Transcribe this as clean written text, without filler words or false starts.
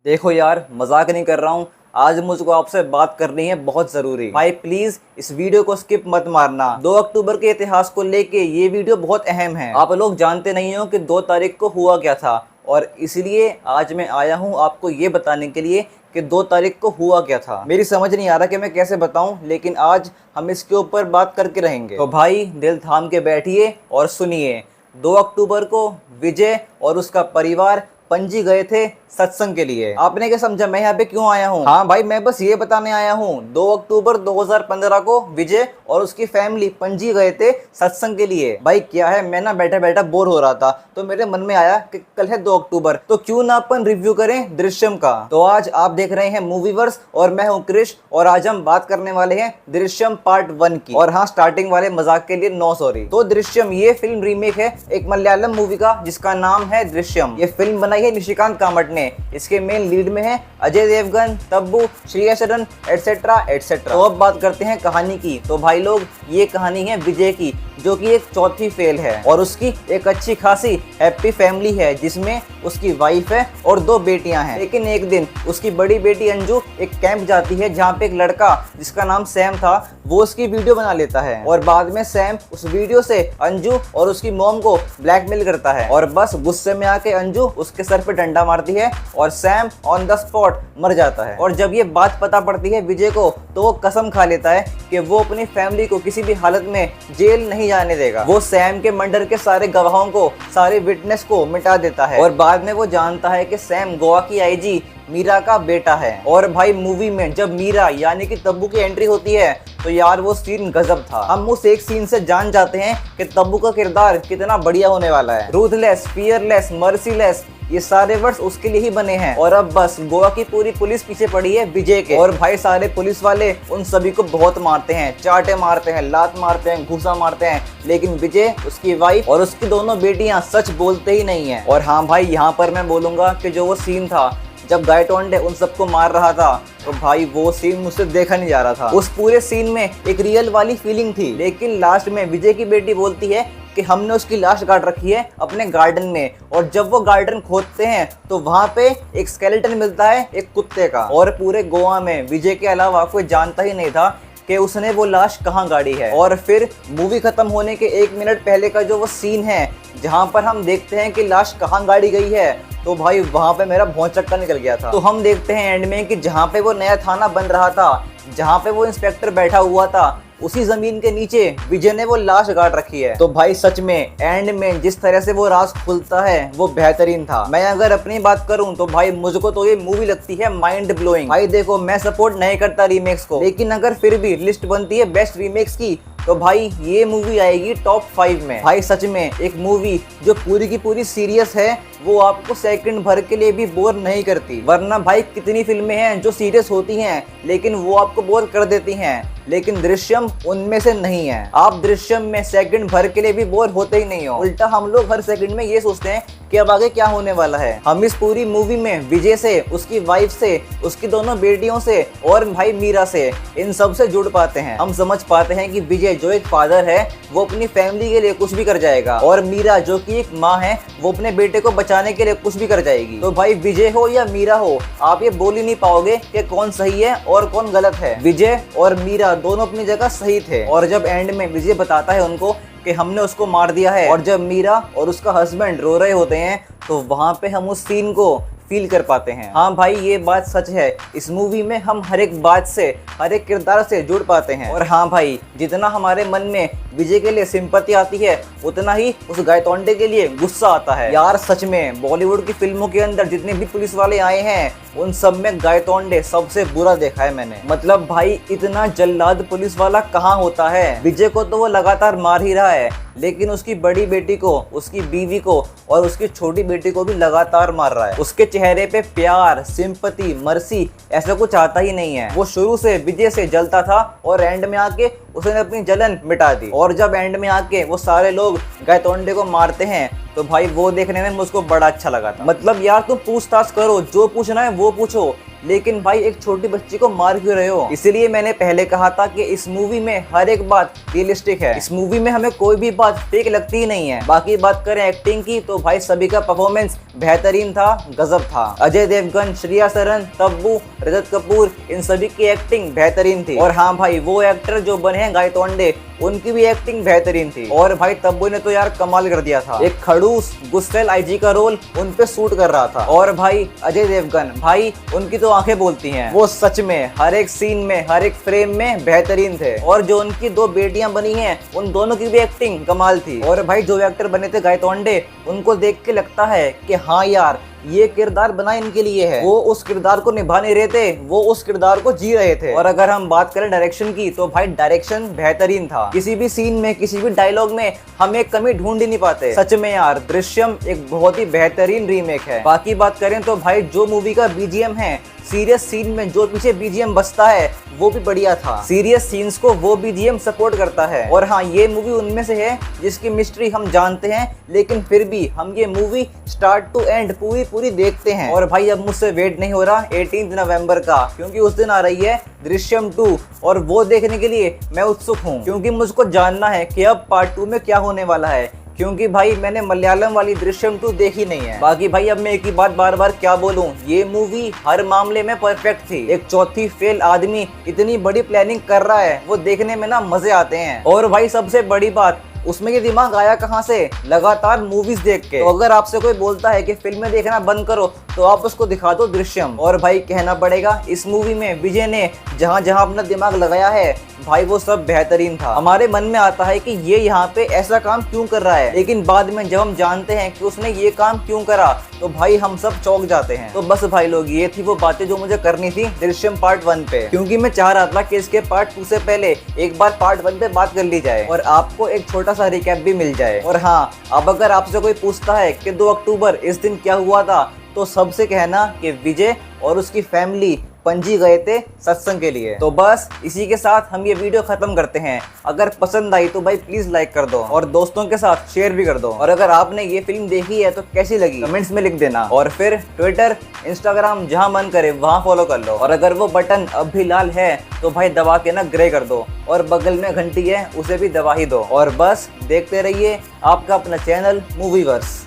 देखो यार, मजाक नहीं कर रहा हूँ। आज मुझको आपसे बात करनी है बहुत ज़रूरी। भाई प्लीज़ इस वीडियो को स्किप मत मारना। 2 अक्टूबर के इतिहास को लेके ये वीडियो बहुत अहम है। आप लोग जानते नहीं हो कि 2 तारीख को हुआ क्या था, और इसलिए आज मैं आया हूँ आपको ये बताने के लिए कि 2 तारीख को हुआ क्या था। मेरी समझ नहीं आ रहा कि मैं कैसे बताऊँ, लेकिन आज हम इसके ऊपर बात करके रहेंगे। तो भाई दिल थाम के बैठिए और सुनिए। 2 अक्टूबर को विजय और उसका परिवार पणजी गए थे सत्संग के लिए। आपने क्या समझा मैं यहाँ पे क्यों आया हूँ? हाँ भाई, मैं बस ये बताने आया हूँ 2 अक्टूबर 2015 को विजय और उसकी फैमिली पणजी गए थे सत्संग के लिए। भाई क्या है, मैं ना बैठा बैठा बोर हो रहा था तो मेरे मन में आया कि कल है 2 अक्टूबर, तो क्यों ना अपन रिव्यू करें दृश्यम का। तो आज आप देख रहे हैं मूवीवर्स और मैं हूँ क्रिश, और आज हम बात करने वाले हैं दृश्यम पार्ट 1 की। और हाँ, स्टार्टिंग वाले मजाक के लिए नो सॉरी। तो दृश्यम ये फिल्म रीमेक है एक मलयालम मूवी का जिसका नाम है दृश्यम। ये फिल्म बनाई है निशिकांत कामत ने। इसके मेन लीड में है अजय देवगन, तब्बू, श्रेया शरण एटसेट्रा एटसेट्रा। तो अब बात करते हैं कहानी की। तो भाई लोग, ये कहानी है विजय की, जो कि एक चौथी फेल है, और उसकी एक अच्छी खासी हैप्पी फैमिली है जिसमें उसकी वाइफ है और 2 बेटियां हैं। लेकिन एक दिन उसकी बड़ी बेटी अंजू एक कैंप जाती है जहाँ पे एक लड़का जिसका नाम सैम था वो उसकी वीडियो बना लेता है, और बाद में सैम उस वीडियो से अंजू और उसकी मॉम को ब्लैकमेल करता है, और बस गुस्से में आके अंजू उसके सर पे डंडा मारती है और सैम ऑन द स्पॉट मर जाता है। और जब ये बात पता पड़ती है विजय को तो वो कसम खा लेता है कि वो अपनी फैमिली को किसी भी हालत में जेल नहीं जाने देगा। वो सैम के मर्डर के सारे गवाहों को, सारे विटनेस को मिटा देता है, और बाद में वो जानता है कि सैम गोवा की आईजी मीरा का बेटा है। और भाई मूवी में जब मीरा यानी कि तब्बू की एंट्री होती है तो यार वो सीन गजब था। हम उस एक सीन से जान जाते हैं कि तब्बू का किरदार कितना बढ़िया होने वाला है। रूथलेस, फियरलेस, मर्सीलेस, ये सारे वर्ड्स उसके लिए ही बने हैं। और अब बस गोवा की पूरी पुलिस पीछे पड़ी है विजय के, और भाई सारे पुलिस वाले उन सभी को बहुत मारते हैं, चाटे मारते हैं, लात मारते हैं, घूसा मारते हैं, लेकिन विजय, उसकी वाइफ और उसकी दोनों बेटियां सच बोलते ही नहीं है। और हाँ भाई, यहाँ पर मैं बोलूंगा कि जो वो सीन था जब गायटोंडे उन सबको मार रहा था, तो भाई वो सीन मुझसे देखा नहीं जा रहा था। उस पूरे सीन में एक रियल वाली फीलिंग थी, लेकिन लास्ट में विजय की बेटी बोलती है कि हमने उसकी लाश गाड़ रखी है अपने गार्डन में, और जब वो गार्डन खोदते हैं तो वहां पे एक स्केलेटन मिलता है एक कुत्ते का, और पूरे गोवा में विजय के अलावा कोई जानता ही नहीं था कि उसने वो लाश कहाँ गाड़ी है। और फिर मूवी खत्म होने के 1 मिनट पहले का जो वो सीन है जहाँ पर हम देखते हैं कि लाश कहाँ गाड़ी गई है, तो भाई वहां पे मेरा भौं चक्कर निकल गया था। तो हम देखते हैं एंड में कि जहाँ पे वो नया थाना बन रहा था, जहाँ पे वो इंस्पेक्टर बैठा हुआ था, उसी जमीन के नीचे विजय ने वो लाश गाड़ रखी है। तो भाई सच में एंड में जिस तरह से वो राज खुलता है वो बेहतरीन था। मैं अगर अपनी बात करूं तो भाई मुझको तो ये मूवी लगती है माइंड ब्लोइंग। भाई देखो, मैं सपोर्ट नहीं करता रीमेक्स को, लेकिन अगर फिर भी लिस्ट बनती है बेस्ट रीमेक्स की तो भाई ये मूवी आएगी टॉप 5 में। भाई सच में एक मूवी जो पूरी की पूरी सीरियस है, वो आपको सेकंड भर के लिए भी बोर नहीं करती। वरना भाई कितनी फिल्में हैं जो सीरियस होती हैं लेकिन वो आपको बोर कर देती हैं, लेकिन दृश्यम उनमें से नहीं है। आप दृश्यम में सेकंड भर के लिए भी बोर होते ही नहीं हो। उल्टा हम लोग हर सेकंड में ये सोचते हैं कि अब आगे क्या होने वाला है। हम इस पूरी मूवी में विजय से, उसकी वाइफ से, उसकी दोनों बेटियों से और भाई मीरा से, इन सब से जुड़ पाते हैं। हम समझ पाते हैं कि विजय जो एक फादर है वो अपनी फैमिली के लिए कुछ भी कर जाएगा, और मीरा जो कि एक माँ है वो अपने बेटे को बचाने के लिए कुछ भी कर जाएगी। तो भाई विजय हो या मीरा हो, आप ये बोल ही नहीं पाओगे कि कौन सही है और कौन गलत है। विजय और मीरा दोनों अपनी जगह सही थे, और जब एंड में विजय बताता है उनको कि हमने उसको मार दिया है, और जब मीरा और उसका हस्बैंड रो रहे होते हैं तो वहां पे हम उस सीन को फील कर पाते हैं। हाँ भाई, ये बात सच है, इस मूवी में हम हर एक बात से, हर एक किरदार से जुड़ पाते हैं। और हाँ भाई, जितना हमारे मन में विजय के लिए सिंपैथी आती है उतना ही उस गायतोंडे के लिए गुस्सा आता है। यार सच में बॉलीवुड की फिल्मों के अंदर जितने भी पुलिस वाले आए हैं उन सब में गायतोंडे सबसे बुरा देखा है मैंने। मतलब भाई इतना जल्लाद पुलिस वाला कहाँ होता है। विजय को तो वो लगातार मार ही रहा है, लेकिन उसकी बड़ी बेटी को, उसकी बीवी को और उसकी छोटी बेटी को भी लगातार मार रहा है। उसके चेहरे पे प्यार, सिंपैथी, मर्सी ऐसा कुछ आता ही नहीं है। वो शुरू से विजय से जलता था और एंड में आके उसने अपनी जलन मिटा दी। और जब एंड में आके वो सारे लोग गायतोंडे को मारते हैं तो भाई वो देखने में मुझको बड़ा अच्छा लगा था। मतलब यार तुम पूछताछ करो, जो पूछना है वो पूछो, लेकिन भाई एक छोटी बच्ची को मार क्यों रहे हो? इसीलिए मैंने पहले कहा था कि इस मूवी में हर एक बात रियलिस्टिक है। इस मूवी में हमें कोई भी बात फेक लगती ही नहीं है। बाकी बात करें एक्टिंग की तो भाई सभी का परफॉर्मेंस बेहतरीन था, गजब था। अजय देवगन, श्रेया सरन, तब्बू, रजत कपूर, इन सभी की एक्टिंग बेहतरीन थी। और हाँ भाई, वो एक्टर जो बने हैं गायतोंडे, उनकी भी एक्टिंग बेहतरीन थी। और भाई तब्बू ने तो यार कमाल कर दिया था। एक खड़ूस गुस्सेल आईजी का रोल उन पे सूट कर रहा था। और भाई अजय देवगन, भाई उनकी तो आंखें बोलती हैं। वो सच में हर एक सीन में, हर एक फ्रेम में बेहतरीन थे। और जो उनकी दो बेटियां बनी हैं, उन दोनों की भी एक्टिंग कमाल थी। और भाई जो एक्टर बने थे गायतोंडे, उनको देख के लगता है कि हाँ यार, ये किरदार बना इनके लिए है। वो उस किरदार को निभा नहीं रहे थे, वो उस किरदार को जी रहे थे। और अगर हम बात करें डायरेक्शन की तो भाई डायरेक्शन बेहतरीन था। किसी भी सीन में, किसी भी डायलॉग में हम एक कमी ढूंढ ही नहीं पाते। सच में यार, दृश्यम एक बहुत ही बेहतरीन रीमेक है। बाकी बात करें तो भाई जो मूवी का बीजीएम है, सीरियस सीन में जो पीछे बीजीएम बजता है, वो भी बढ़िया था। सीरियस सीन्स को वो बीजीएम सपोर्ट करता है। और हाँ, ये मूवी उनमें से है जिसकी मिस्ट्री हम जानते हैं, लेकिन फिर भी हम ये मूवी स्टार्ट टू एंड पूरी देखते हैं। और भाई अब मुझसे वेट नहीं हो रहा 18 नवंबर का, क्योंकि उस दिन आ रही है दृश्यम 2 और वो देखने के लिए मैं उत्सुक हूँ, क्योंकि मुझको जानना है कि अब पार्ट 2 में क्या होने वाला है। क्योंकि भाई मैंने मलयालम वाली दृश्यम 2 देखी नहीं है। बाकी भाई अब मैं एक ही बात बार बार क्या बोलूं, ये मूवी हर मामले में परफेक्ट थी। एक चौथी फेल आदमी इतनी बड़ी प्लानिंग कर रहा है, वो देखने में ना मजे आते हैं। और भाई सबसे बड़ी बात, उसमें ये दिमाग आया कहाँ से? लगातार मूवीज देख के। तो अगर आपसे कोई बोलता है कि फिल्में देखना बंद करो, तो आप उसको दिखा दो दृश्यम। और भाई कहना पड़ेगा, इस मूवी में विजय ने जहाँ जहाँ अपना दिमाग लगाया है, भाई वो सब बेहतरीन था। हमारे मन में आता है कि ये यहाँ पे ऐसा काम क्यों कर रहा है, लेकिन बाद में जब हम जानते हैं कि उसने ये काम क्यों करा, तो भाई हम सब चौंक जाते हैं। तो बस भाई लोग, ये थी वो बातें जो मुझे करनी थी दृश्यम पार्ट 1 पे, क्योंकि मैं चाह रहा था कि इसके पार्ट 2 से पहले एक बार पार्ट 1 पे बात कर ली जाए और आपको एक छोटा सा रिकैप भी मिल जाए। और हाँ, अब अगर आपसे कोई पूछता है कि 2 अक्टूबर इस दिन क्या हुआ था, तो सबसे कहना कि विजय और उसकी फैमिली पणजी गए थे सत्संग के लिए। तो बस इसी के साथ हम ये वीडियो खत्म करते हैं। अगर पसंद आई तो भाई प्लीज लाइक कर दो और दोस्तों के साथ शेयर भी कर दो। और अगर आपने ये फिल्म देखी है तो कैसी लगी कमेंट्स में लिख देना। और फिर ट्विटर, इंस्टाग्राम जहां मन करे वहां फॉलो कर लो। और अगर वो बटन अब भी लाल है तो भाई दबा के ना ग्रे कर दो, और बगल में घंटी है उसे भी दबा ही दो। और बस देखते रहिए आपका अपना चैनल मूवीवर्स।